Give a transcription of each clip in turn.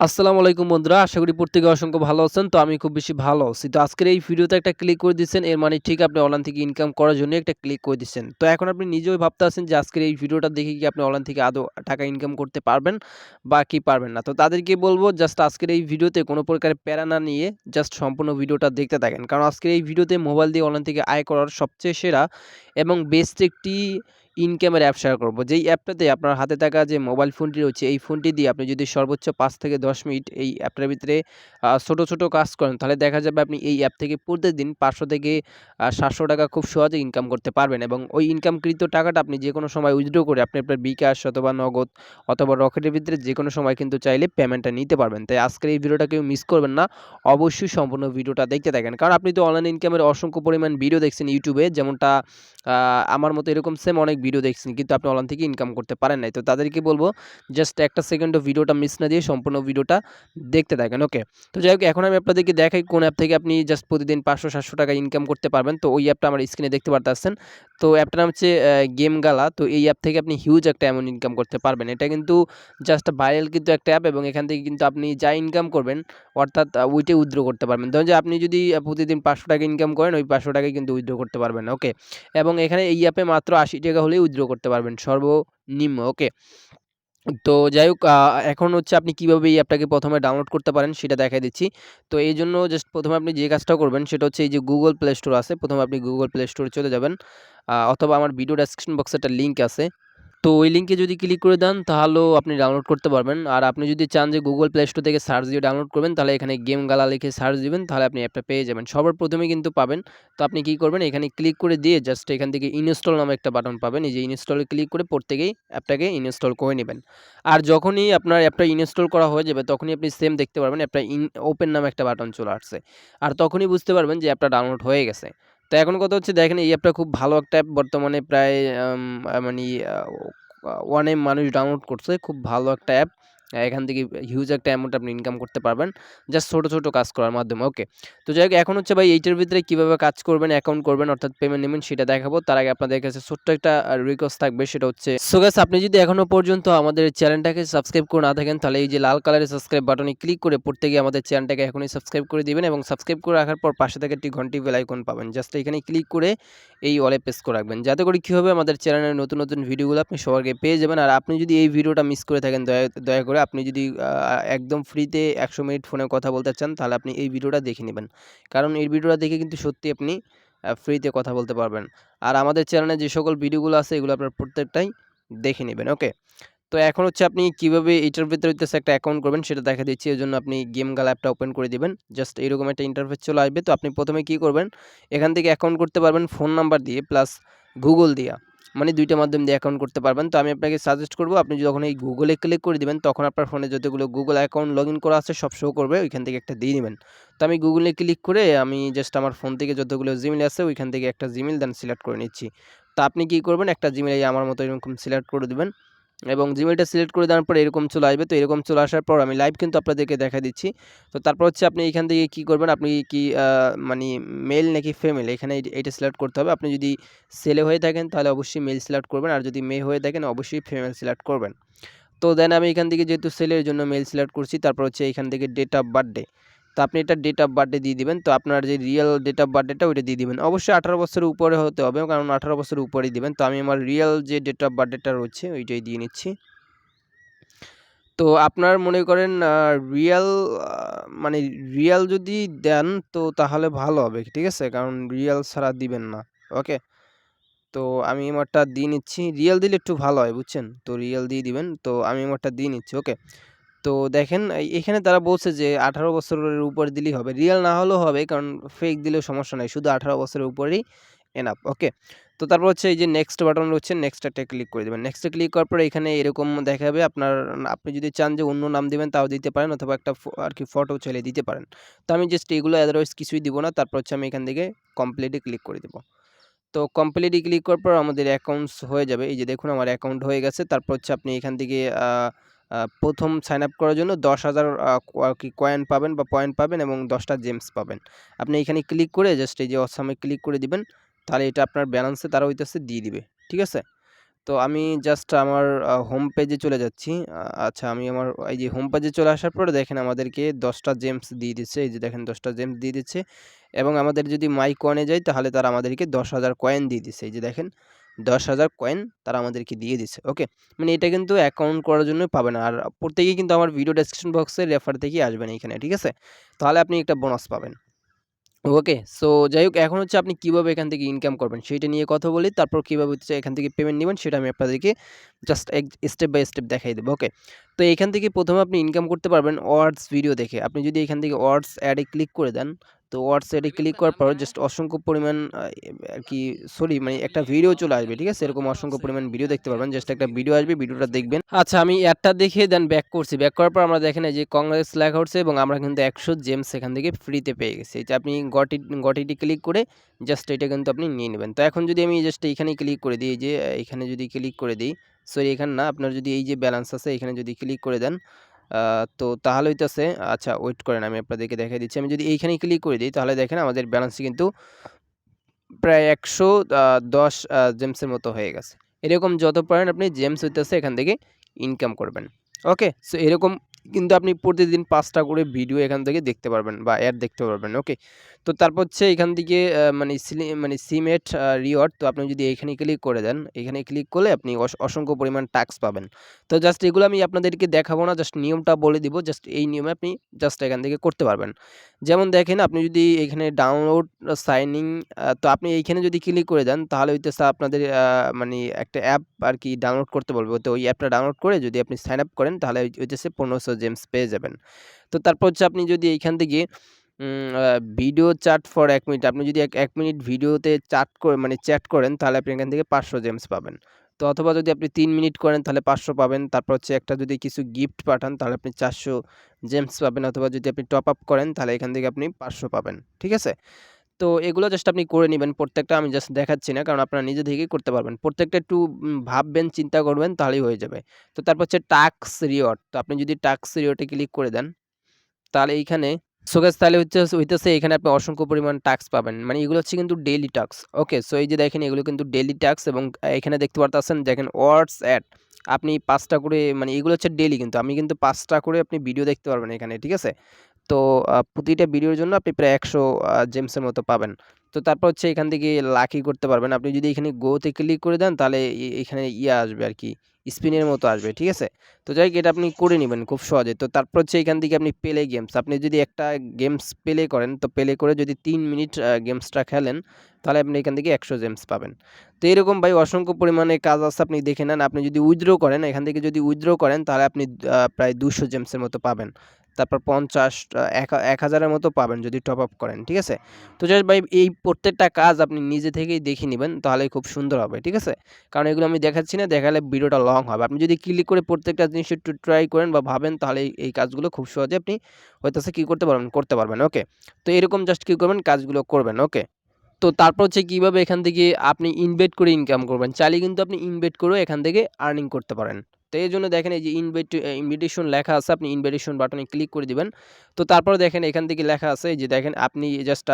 আসসালামু আলাইকুম বন্ধুরা। আশা করি প্রত্যেকে অসংখ্য ভালো আছেন। তো আমি খুব বেশি ভালো আছি। তো আজকের এই ভিডিওতে একটা ক্লিক করে দিচ্ছেন। এর মানে ঠিক আপনি অনলাইন থেকে ইনকাম করার জন্য একটা ক্লিক করে দিচ্ছেন। তো এখন আপনি নিজেও ভাবতে আছেন যে আজকের এই ভিডিওটা দেখে কি আপনি অনলাইন থেকে আদৌ টাকা ইনকাম করতে পারবেন বা কি পারবেন না। তো তাদেরকে বলব জাস্ট আজকের এই ভিডিওতে কোনো প্রকার প্যারা না নিয়ে জাস্ট সম্পূর্ণ ভিডিওটা দেখতে থাকেন। কারণ আজকের এই ভিডিওতে মোবাইল দিয়ে অনলাইন থেকে আয় করার সবচেয়ে সেরা এবং বেস্ট একটি ইনকামের অ্যাপ শেয়ার করব। যেই অ্যাপটাতে আপনার হাতে থাকা যে মোবাইল ফোনটি রয়েছে, এই ফোনটি দিয়ে আপনি যদি সর্বোচ্চ ৫ থেকে ১০ মিনিট এই অ্যাপটার ভিতরে ছোট, ছোট কাজ করেন, তাহলে দেখা যাবে আপনি এই অ্যাপ থেকে প্রতিদিন ৫০০ থেকে ৳৭০০ খুব সহজে ইনকাম করতে পারবেন এবং ওই ইনকামকৃত টাকাটা আপনি যেকোনো সময় উইথড্র করে আপনি আপনার bkash অথবা নগদ অথবা রকেটের ভিতরে যেকোনো সময় কিন্তু চাইলে পেমেন্টটা নিতে পারবেন। তাই আজকের এই ভিডিওটা কেউ মিস করবেন না। অবশ্যই সম্পূর্ণ ভিডিওটা দেখতে থাকেন। কারণ আপনি তো অনলাইন ইনকামের অসংখ্য পরিমাণ ভিডিও দেখছেন YouTube এ, যেমনটা আ আমার মতো এরকম সেম অনেক ভিডিও দেখছেন কিন্তু আপনি অনলাইন থেকে ইনকাম করতে পারেন নাই। তো তাদেরকে বলব জাস্ট একটা সেকেন্ডও ভিডিওটা মিস না দিয়ে সম্পূর্ণ ভিডিওটা দেখতে থাকেন। ওকে। তো যাই হোক, এখন আমি আপনাদেরকে দেখাই কোন অ্যাপ থেকে আপনি জাস্ট প্রতিদিন ৳৫০০-৭০০ ইনকাম করতে পারবেন। তো ওই অ্যাপটা আমার স্ক্রিনে দেখতে পারতেছেন। তো অ্যাপটার নাম হচ্ছে গেম গালা। তো এই অ্যাপ থেকে আপনি হিউজ একটা অ্যামাউন্ট ইনকাম করতে পারবেন। এটা কিন্তু জাস্ট ভাইরাল কিন্তু একটা অ্যাপ এবং এখান থেকে কিন্তু আপনি যা ইনকাম করবেন অর্থাৎ ওইটাই উইথড্র করতে পারবেন। ধরুন যে আপনি যদি প্রতিদিন ৳৫০০ ইনকাম করেন, ওই ৳৫০০ কিন্তু উইথড্র করতে পারবেন। ওকে। এবং এখানে এই অ্যাপে মাত্র ৳৮০ হলেই উইথড্র করতে পারবেন সর্বনিম্ন। ওকে। তো যাই হোক, এখন হচ্ছে আপনি কিভাবে এই অ্যাপটাকে ১ম এ ডাউনলোড করতে পারেন সেটা দেখাই দিচ্ছি। তো এইজন্য জাস্ট ১ম এ আপনি যে কাজটা করবেন সেটা হচ্ছে এই যে Google Play Store আছে। ১ম এ আপনি Google Play Store এ চলে যাবেন। অথবা আমার ভিডিও ডেসক্রিপশন বক্সে একটা লিঙ্ক আছে। তো ওই লিঙ্কে যদি ক্লিক করে দেন তাহলেও আপনি ডাউনলোড করতে পারবেন। আর আপনি যদি চান যে Google Play Store থেকে সার্চ দিয়ে ডাউনলোড করবেন, তাহলে এখানে গেম গালা লিখে সার্চ দিবেন, তাহলে আপনি অ্যাপটা পেয়ে যাবেন। সবার ১ম এ কিন্তু পাবেন। তো আপনি কি করবেন, এখানে ক্লিক করে দিয়ে জাস্ট এখান থেকে ইনস্টল নামে একটা বাটন পাবেন। এই যে ইনস্টলে ক্লিক করে প্রত্যেকেই অ্যাপটাকে ইনস্টল করে নিবেন। আর যখনই আপনার অ্যাপটা ইনস্টল করা হয়ে যাবে তখনই আপনি সেম দেখতে পারবেন অ্যাপটা ওপেন নামে একটা বাটন চলে আসছে। আর তখনই বুঝতে পারবেন যে অ্যাপটা ডাউনলোড হয়ে গেছে। তো এখন কথা হচ্ছে, দেখেন এই অ্যাপটা খুব ভালো একটা অ্যাপ, বর্তমানে প্রায় আম আ মানি আ অনেক মানুষ ডাউনলোড করছে। খুব ভালো একটা অ্যাপ। এখান থেকে হিউজ একটা অ্যামাউন্ট আপনি ইনকাম করতে পারবেন। জাস্ট ছোট, ছোট কাজ করার মাধ্যমে। ওকে। তো যাই হোক, এখন হচ্ছে ভাই এইটার ভিতরে কিভাবে কাজ করবেন, অ্যাকাউন্ট করবেন অর্থাৎ পেমেন্ট নিবেন সেটা দেখাবো। তার আগে আপনাদের কাছে ছোট্ট একটা রিকোয়েস্ট থাকবে, সেটা হচ্ছে সো গাইস, আপনি যদি এখনো পর্যন্ত আমাদের চ্যানেলটাকে সাবস্ক্রাইব করে না থাকেন, তাহলে এই যে লাল কালারের সাবস্ক্রাইব বাটনে ক্লিক করে প্রত্যেকে আমাদের চ্যানেলটাকে এখনই সাবস্ক্রাইব করে দিবেন এবং সাবস্ক্রাইব করে রাখার পর পাশে থেকে একটি ঘন্টি বেল আইকন পাবেন। জাস্ট এখানে ক্লিক করে এই অলে প্রেস করে রাখবেন। যাতে করে কি হবে, আমাদের চ্যানেলের নতুন, নতুন ভিডিওগুলো আপনি সবার আগে পেয়ে যাবেন। আর আপনি যদি এই ভিডিওটা মিস করে থাকেন, দয়া করে আপনি যদি একদম ফ্রিতে ১০০ মিনিট ফোনে কথা বলতে চান, তাহলে আপনি এই ভিডিওটা দেখে নিবেন। কারণ এই ভিডিওটা দেখে কিন্তু সত্যিই আপনি ফ্রিতে কথা বলতে পারবেন। আর আমাদের চ্যানেলে যে সকল ভিডিওগুলো আছে এগুলো আপনার প্রত্যেকটাই দেখে নিবেন। ওকে। তো এখন হচ্ছে আপনি কিভাবে এটার ভিতরে হইতেছে একটা অ্যাকাউন্ট করবেন সেটা দেখা দিচ্ছি। এজন্য আপনি গেম গালা অ্যাপটা ওপেন করে দিবেন। জাস্ট এরকম একটা ইন্টারফেস চলে আসবে। তো আপনি ১ম এ কি করবেন? এখান থেকে অ্যাকাউন্ট করতে পারবেন ফোন নাম্বার দিয়ে প্লাস গুগল দিয়া। মানে ২ টা মাধ্যম দিয়ে অ্যাকাউন্ট করতে পারবেন। তো আমি আপনাকে সাজেস্ট করব, আপনি যখন এই গুগলে ক্লিক করে দিবেন তখন আপনার ফোনে যতগুলো গুগল অ্যাকাউন্ট লগইন করা আছে সব শো করবে। ওইখান থেকে একটা দিয়ে নিবেন। তো আমি গুগলে ক্লিক করে আমি জাস্ট আমার ফোন থেকে যতগুলো জিমেইল আছে ওইখান থেকে একটা জিমেইল দেন সিলেক্ট করে নিচ্ছি। তো আপনি কি করবেন? একটা জিমেইল এই আমার মতো এরকম সিলেক্ট করে দিবেন। এবং জিমেইলটা সিলেক্ট করে দেওয়ার পরে এরকম চলে আসবে। তো এরকম চলে আসার পর আমি লাইভ কিন্তু আপনাদেরকে দেখাই দিচ্ছি। তো তারপর হচ্ছে আপনি এখান থেকে কি করবেন, আপনি কি মানি মেল নাকি ফিমেল এখানে এইটা সিলেক্ট করতে হবে। আপনি যদি ছেলে হয়ে থাকেন তাহলে অবশ্যই মেল সিলেক্ট করবেন। আর যদি মেয়ে হয়ে থাকেন অবশ্যই ফিমেল সিলেক্ট করবেন। তো দেন আমি এখান থেকে যেহেতু ছেলের জন্য মেল সিলেক্ট করছি, তারপর হচ্ছে এখান থেকে ডেট অফ বার্থডে। তো আপনি এটা ডেট অফ বার্থডে দিয়ে দিবেন। তো আপনার যে রিয়েল ডেট অফ বার্থডেটা ওইটা দিয়ে দিবেন। অবশ্যই ১৮ বছরের উপরে হতে হবে, কারণ ১৮ বছরের উপরেই দিবেন। তো আমি আমার রিয়েল যে ডেট অফ বার্থডেটা রয়েছে ওইটাই দিয়ে নিচ্ছি। তো আপনার মনে করেন রিয়াল আ মানে রিয়াল যদি দেন তো তাহলে ভালো হবে। ঠিক আছে? কারণ রিয়াল ছাড়া দিবেন না। ওকে? তো আমি আমারটা দিয়ে নিচ্ছি। রিয়াল দিলে একটু ভালো হয়, বুঝছেন? তো রিয়াল দিয়ে দিবেন। তো আমি আমারটা দিয়ে নিচ্ছি। ওকে? তো দেখেন এখানে তারা বলছে যে ১৮ বছরের উপরে দিলেই হবে। রিয়াল না হলেও হবে, কারণ ফেক দিলেও সমস্যা নাই। শুধু ১৮ বছরের উপরেই এনাফ। ওকে? তো তারপর হচ্ছে এই যে নেক্সট বাটন রয়েছে, নেক্সট একটা ক্লিক করে দিবেন। নেক্সট এ ক্লিক করার পরে এখানে এরকম দেখাবে আপনার, আপনি যদি চান যে অন্য নাম দিবেন তাও দিতে পারেন অথবা একটা আরকি ফটো চাইলে দিতে পারেন। তো আমি জাস্ট এগুলো আদারওয়াইজ কিছুই দিব না। তারপর হচ্ছে আমি এখান থেকে কমপ্লিট এ ক্লিক করে দিব। তো কমপ্লিট এ ক্লিক করার পর আমাদের অ্যাকাউন্টস হয়ে যাবে। এই যে দেখুন আমার অ্যাকাউন্ট হয়ে গেছে। তারপর হচ্ছে আপনি এখান থেকে আ আ ১ম সাইন আপ করার জন্য ১০,০০০ আরকি কয়েন পাবেন বা পয়েন্ট পাবেন এবং ১০ টা জেমস পাবেন। আপনি এখানে ক্লিক করে জাস্ট এই যে অসামে ক্লিক করে দিবেন। তাহলে এটা আপনার ব্যালেন্সে তারা হইতেছে দিয়ে দিবে। ঠিক আছে? তো আমি জাস্ট আমার হোম পেজে চলে যাচ্ছি। আচ্ছা, আমি আমার এই যে হোম পেজে চলে আসার পরে দেখেন আমাদেরকে ১০ টা জেমস দিয়ে দিচ্ছে। এই যে দেখেন ১০ টা জেমস দিয়ে দিচ্ছে এবং আমাদের যদি মাই কয়েনে যাই তাহলে তারা আমাদেরকে ১০,০০০ কয়েন দিয়ে দিচ্ছে। এই যে দেখেন ১০,০০০ কয়েন তারা আমাদেরকে দিয়ে দিচ্ছে। ওকে? মানে এটা কিন্তু অ্যাকাউন্ট করার জন্যই পাবেন। আর প্রত্যেকেই কিন্তু আমার ভিডিও ডেসক্রিপশন বক্সে রেফার থেকেই আসবেন এইখানে। ঠিক আছে? তাহলে আপনি একটা বোনাস পাবেন। ওকে। সো যাই হোক, এখন হচ্ছে আপনি কিভাবে এখান থেকে ইনকাম করবেন সেইটা নিয়ে কথা বলি। তারপর কিভাবে হচ্ছে এখান থেকে পেমেন্ট নিবেন সেটা আমি আপনাদেরকে জাস্ট স্টেপ বাই স্টেপ দেখাই দেবো। ওকে। তো এখান থেকে ১ম এ আপনি ইনকাম করতে পারবেন ওয়ার্ডস ভিডিও দেখে। আপনি যদি এখান থেকে ওয়ার্ডস অ্যাড এ ক্লিক করে দেন, তো ওয়ার্ডস অ্যাড এ ক্লিক করার পর জাস্ট অসংখ্য পরিমাণ আরকি সরি মানে একটা ভিডিও চলে আসবে। ঠিক আছে? এরকম অসংখ্য পরিমাণ ভিডিও দেখতে পারবেন। জাস্ট একটা ভিডিও আসবে, ভিডিওটা দেখবেন। আচ্ছা, আমি অ্যাডটা দেখে দেন ব্যাক করছি। ব্যাক করার পর আমরা দেখেন এই যে কংগ্রেস লেখা উঠছে এবং আমরা কিন্তু ১০০ জেমস এখান থেকে ফ্রিতে পেয়ে গেছি। এই যে আপনি গট ইট ক্লিক করে জাস্ট এটা কিন্তু আপনি নিয়ে নেবেন। তো এখন যদি আমি জাস্ট এইখানে ক্লিক করে দিই, এই যে এখানে যদি ক্লিক করে দিই, সরি এখানে না, আপনার যদি এই যে ব্যালেন্স আছে এখানে যদি ক্লিক করে দেন, তো তাহলে হইতাছে, আচ্ছা ওয়েট করেন আমি আপনাদেরকে দেখাই দিচ্ছি। আমি যদি এইখানে ক্লিক করে দিই তাহলে দেখেন আমাদের ব্যালেন্সে কিন্তু প্রায় ১১০ জেমসের মতো হয়ে গেছে। এরকম যত পারেন আপনি জেমস হইতেছে এখান থেকে ইনকাম করবেন। ওকে? সো এরকম কিন্তু আপনি প্রতিদিন ৫ টা করে ভিডিও এখান থেকে দেখতে পারবেন বা অ্যাড দেখতে পারবেন। ওকে? তো তারপর হচ্ছে এখান থেকে মানে সিমেট রিওয়ার্ড, তো আপনি যদি এইখানে ক্লিক করে দেন, এখানে ক্লিক করলে আপনি অসংখ্য পরিমাণ টাস্ক পাবেন। তো জাস্ট এগুলো আমি আপনাদেরকে দেখাবো না, জাস্ট নিয়মটা বলে দিব। জাস্ট এই নিয়মে আপনি জাস্ট এখান থেকে করতে পারবেন। যেমন দেখেন আপনি যদি এখানে ডাউনলোড সাইন ইন, তো আপনি এইখানে যদি ক্লিক করে দেন তাহলে হইতেছে আপনাদের মানে একটা অ্যাপ আরকি ডাউনলোড করতে বলবে। তো ওই অ্যাপটা ডাউনলোড করে যদি আপনি সাইন আপ করেন তাহলে হইতেছে ১৫০০ জেমস পেয়ে যাবেন। তো তারপর হচ্ছে আপনি যদি এইখান থেকে উম আ ভিডিও চ্যাট ফর ১ মিনিট, আপনি যদি ১ মিনিট ভিডিওতে মানে চ্যাট করেন তাহলে আপনি এখান থেকে ৫০০ জেমস পাবেন। তো অথবা যদি আপনি ৩ মিনিট করেন তাহলে ৫০০ পাবেন। তারপর হচ্ছে একটা যদি কিছু গিফট পাঠান তাহলে আপনি ৪০০ জেমস পাবেন, অথবা যদি আপনি টপ আপ করেন তাহলে এখান থেকে আপনি ৫০০ পাবেন। ঠিক আছে? তো এগুলো জাস্ট আপনি করে নিবেন প্রত্যেকটা, আমি জাস্ট দেখাচ্ছি না কারণ আপনারা নিজে থেকেই করতে পারবেন। প্রত্যেকটা একটু ভাববেন, চিন্তা করবেন তাহলেই হয়ে যাবে। তো তারপর হচ্ছে টাস্ক রিওয়ার্ড। তো আপনি যদি টাস্ক রিওয়ার্ড এ ক্লিক করে দেন তাহলে এইখানে সো গাইস তাহলে হইতেছে এখানে আপনি অসংখ্য পরিমাণ টাস্ক পাবেন। মানে এগুলো হচ্ছে কিন্তু ডেইলি টাস্ক। ওকে? সো এই যে দেখেন এগুলো কিন্তু ডেইলি টাস্ক এবং এখানে দেখতে পারতেছেন দেখেন ওয়ার্ডস অ্যাড। আপনি ৫ টা করে, মানে এগুলো হচ্ছে ডেইলি, কিন্তু আমি কিন্তু ৫ টা করে আপনি ভিডিও দেখতে পারবেন এখানে। ঠিক আছে? তো প্রতিটা ভিডিওর জন্য আপনি প্রায় ১০০ জেমসের মতো পাবেন। তো তারপর হচ্ছে এখান থেকে লাকি করতে পারবেন। আপনি যদি এখানে গো তে ক্লিক করে দেন তাহলে এখানে আসবে আরকি, স্পিনের মতো আসবে। ঠিক আছে? তো যাই হোক, এটা আপনি করে নিবেন খুব সহজে। তো তারপর হচ্ছে এখান থেকে আপনি প্লে গেমস, আপনি যদি একটা গেমস প্লে করেন, তো প্লে করে যদি ৩ মিনিট গেমসটা খেলেন তাহলে আপনি এখান থেকে ১০০ জেমস পাবেন। তো এরকম ভাই অসংখ্য পরিমাণে কাজ আছে, আপনি দেখে নেন। আপনি যদি উইথড্র করেন, এখান থেকে যদি উইথড্র করেন তাহলে আপনি প্রায় ২০০ জেমসের মতো পাবেন। তারপর ৫০ ১,০০০ এর মতো পাবেন যদি টপ আপ করেন। ঠিক আছে? তো জাস্ট ভাই এই প্রত্যেকটা কাজ আপনি নিজে থেকেই দেখে নিবেন তাহলেই খুব সুন্দর হবে। ঠিক আছে? কারণ এগুলো আমি দেখাচ্ছি না, দেখালে ভিডিওটা লং হবে। আপনি যদি ক্লিক করে প্রত্যেকটা জিনিস একটু ট্রাই করেন বা ভাবেন তাহলে এই কাজগুলো খুব সহজে আপনি হইতেছে কি করতে পারবেন। ওকে? তো এরকম জাস্ট কি করবেন, কাজগুলো করবেন। ওকে? তো তারপর হচ্ছে কিভাবে এখান থেকে আপনি ইনভেস্ট করে ইনকাম করবেন। চাইলে কিন্তু আপনি ইনভেস্ট করেও এখান থেকে আর্নিং করতে পারেন। তো এজন্য দেখেন এই যে ইনভিটেশন লেখা আছে, আপনি ইনভিটেশন বাটনে ক্লিক করে দিবেন। তো তারপরে দেখেন এখান থেকে লেখা আছে এই যে দেখেন আপনি জাস্ট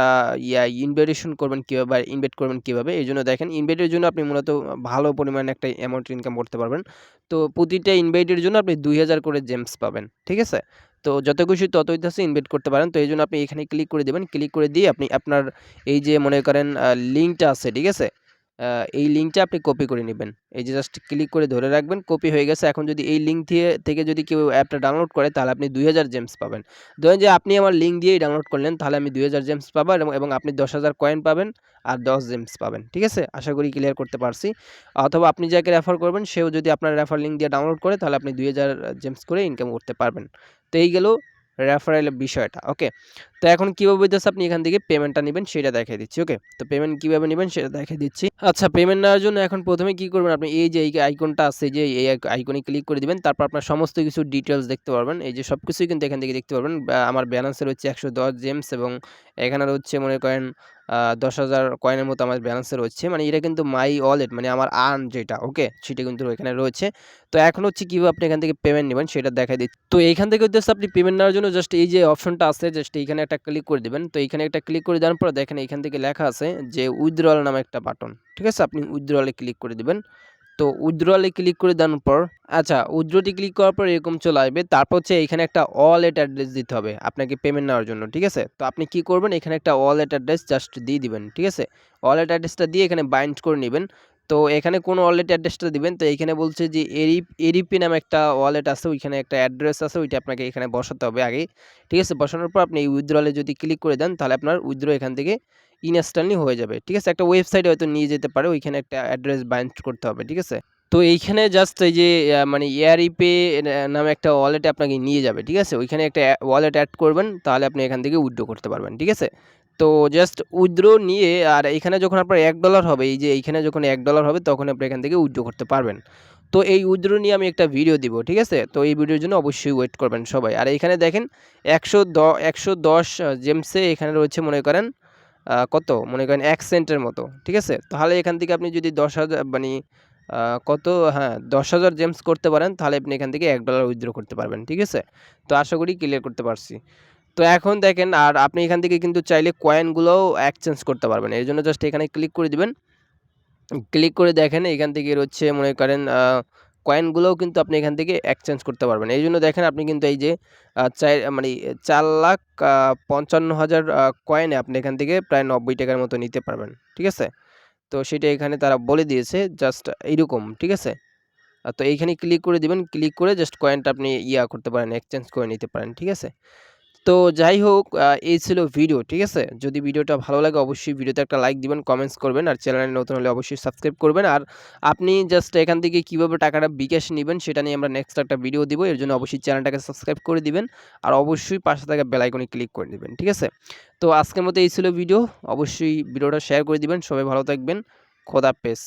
ইনভিটেশন করবেন কিভাবে বা ইনভেস্ট করবেন কিভাবে। এজন্য দেখেন ইনভাইটের জন্য আপনি মূলত ভালো পরিমাণে একটা অ্যামাউন্ট ইনকাম করতে পারবেন। তো প্রতিটা ইনভাইটের জন্য আপনি ২,০০০ করে জেমস পাবেন। ঠিক আছে? তো যত খুশি তত হইতাছে ইনভাইট করতে পারেন। তো এইজন্য আপনি এখানে ক্লিক করে দিবেন। ক্লিক করে দিয়ে আপনি আপনার এই যে মনে করেন লিঙ্কটা আছে, ঠিক আছে? আ এই লিঙ্কটা আপনি কপি করে নিবেন। এই যে জাস্ট ক্লিক করে ধরে রাখবেন, কপি হয়ে গেছে। এখন যদি এই লিঙ্ক থেকে যদি কেউ অ্যাপটা ডাউনলোড করে তাহলে আপনি ২,০০০ জেমস পাবেন। ধরেন যে আপনি আমার লিঙ্ক দিয়েই ডাউনলোড করলেন তাহলে আমি ২,০০০ জেমস পাবো এবং আপনি ১০,০০০ কয়েন পাবেন আর ১০ জেমস পাবেন। ঠিক আছে? আশা করি ক্লিয়ার করতে পারছি। অথবা আপনি যাকে রেফার করবেন সেও যদি আপনার রেফার লিঙ্ক দিয়ে ডাউনলোড করে তাহলে আপনি ২,০০০ জেমস করে ইনকাম করতে পারবেন। তো এই গেল রেফারেল বিষয়টা। ওকে? তো এখন কিভাবে হইতেছে আপনি এখান থেকে পেমেন্টটা নিবেন সেটা দেখাই দিচ্ছি। ওকে? তো পেমেন্ট কিভাবে নিবেন সেটা দেখাই দিচ্ছি। আচ্ছা, পেমেন্ট নেওয়ার জন্য এখন ১ম এ কি করবেন, আপনি এই যে এই আইকনটা আছে, যে এই আইকনে ক্লিক করে দিবেন। তারপর আপনার সমস্ত কিছু ডিটেইলস দেখতে পারবেন। এই যে সবকিছুই কিন্তু এখান থেকে দেখতে পারবেন। আমার ব্যালেন্সে রয়েছে ১১০ জেমস এবং এখানে রয়েছে মনে করেন ১০,০০০ কয়েনের মতো আমার ব্যালেন্সে রয়েছে। মানে এটা কিন্তু মাই ওয়ালেট, মানে আমার আর্ন যেটা, ওকে? সেটা কিন্তু এখানে রয়েছে। তো এখন হচ্ছে কিভাবে আপনি এখান থেকে পেমেন্ট নিবেন সেটা দেখাই দিচ্ছি। তো এইখান থেকে হচ্ছে আপনি পেমেন্ট নেওয়ার জন্য জাস্ট এই যে অপশনটা আছে, জাস্ট এইখানে একটা ক্লিক করে দিবেন। তো এইখানে একটা ক্লিক করে দেওয়ার পর দেখেন এইখান থেকে লেখা আছে যে উইথড্রয়াল নামে একটা বাটন। ঠিক আছে? আপনি উইথড্রয়াল এ ক্লিক করে দিবেন। তো উইথড্রলে ক্লিক করে দেওয়ার পর আচ্ছা উইথড্রতে ক্লিক করার পর এরকম চলে আসবে। তারপর হচ্ছে এখানে একটা ওয়ালেট অ্যাড্রেস দিতে হবে আপনাকে পেমেন্ট নেওয়ার জন্য, ঠিক আছে? তো আপনি কি করবেন, এখানে একটা ওয়ালেট অ্যাড্রেস জাস্ট দিয়ে দিবেন, ঠিক আছে? ওয়ালেট অ্যাড্রেসটা দিয়ে এখানে বাইন্ড করে নেবেন। তো এখানে কোন ওয়ালেট অ্যাড্রেসটা দিবেন, তো এখানে বলছে যে এরিপি নামে একটা ওয়ালেট আছে, ওইখানে একটা অ্যাড্রেস আছে, ওইটা আপনাকে এখানে বসাতে হবে আগে, ঠিক আছে? বসানোর পর আপনি উইথড্রলে যদি ক্লিক করে দেন তাহলে আপনার উইথড্র এখান থেকে ইনস্ট্যান্টলি হয়ে যাবে, ঠিক আছে? একটা ওয়েবসাইটে হয়তো নিয়ে যেতে পারে, ওইখানে একটা অ্যাড্রেস বাইন্ড করতে হবে, ঠিক আছে? তো এইখানে জাস্ট এই যে মানে এয়ারইপে নামে একটা ওয়ালেটে আপনাকে নিয়ে যাবে, ঠিক আছে? ওইখানে একটা ওয়ালেট অ্যাড করবেন, তাহলে আপনি এখান থেকে উইথড্র করতে পারবেন, ঠিক আছে? তো জাস্ট উইথড্র নিয়ে আর এখানে যখন আপনার $1 হবে, এই যে এইখানে যখন $1 হবে তখন আপনি এখান থেকে উইথড্র করতে পারবেন। তো এই উইথড্র নিয়ে আমি একটা ভিডিও দিব, ঠিক আছে? তো এই ভিডিওর জন্য অবশ্যই ওয়েট করবেন সবাই। আর এখানে দেখেন 110 জেমসে এখানে রয়েছে মনে করেন কত মনে করেন 1 সেন্টের মতো, ঠিক আছে? তাহলে এখান থেকে আপনি যদি 10,000 মানে কত, হ্যাঁ 10,000 জেমস করতে পারেন তাহলে আপনি এখান থেকে $1 উইথড্র করতে পারবেন, ঠিক আছে? তো আশা করি ক্লিয়ার করতে পারছি। তো এখন দেখেন আর আপনি এখান থেকে কিন্তু চাইলে কয়েনগুলোও এক্সচেঞ্জ করতে পারবেন। এর জন্য জাস্ট এখানে ক্লিক করে দিবেন। ক্লিক করে দেখেন এখান থেকে হচ্ছে মনে করেন কয়েনগুলোও কিন্তু আপনি এখান থেকে এক্সচেঞ্জ করতে পারবেন। এই জন্য দেখেন আপনি কিন্তু এই যে মানে 4,55,000 কয়েনে আপনি এখান থেকে প্রায় $90 মতো নিতে পারবেন, ঠিক আছে? তো সেটা এখানে তারা বলে দিয়েছে জাস্ট এইরকম, ঠিক আছে? তো এইখানে ক্লিক করে দিবেন, ক্লিক করে জাস্ট কয়েনটা আপনি করতে পারেন, এক্সচেঞ্জ করে নিতে পারেন, ঠিক আছে? তো যাই হোক এই ছিল ভিডিও, ঠিক আছে? যদি ভিডিওটা ভালো লাগে অবশ্যই ভিডিওতে একটা লাইক দিবেন, কমেন্টস করবেন আর চ্যানেলে নতুন হলে অবশ্যই সাবস্ক্রাইব করবেন। আর আপনি জাস্ট এখান থেকে কিভাবে টাকাটা বিকাশ নিবেন সেটা নিয়ে আমরা নেক্সট একটা ভিডিও দিব। এর জন্য অবশ্যই চ্যানেলটাকে সাবস্ক্রাইব করে দিবেন আর অবশ্যই পাশে থাকা বেল আইকনে ক্লিক করে দিবেন, ঠিক আছে? তো আজকের মতো এই ছিল ভিডিও। অবশ্যই ভিডিওটা শেয়ার করে দিবেন। সবাই ভালো থাকবেন। খোদা হাফেজ।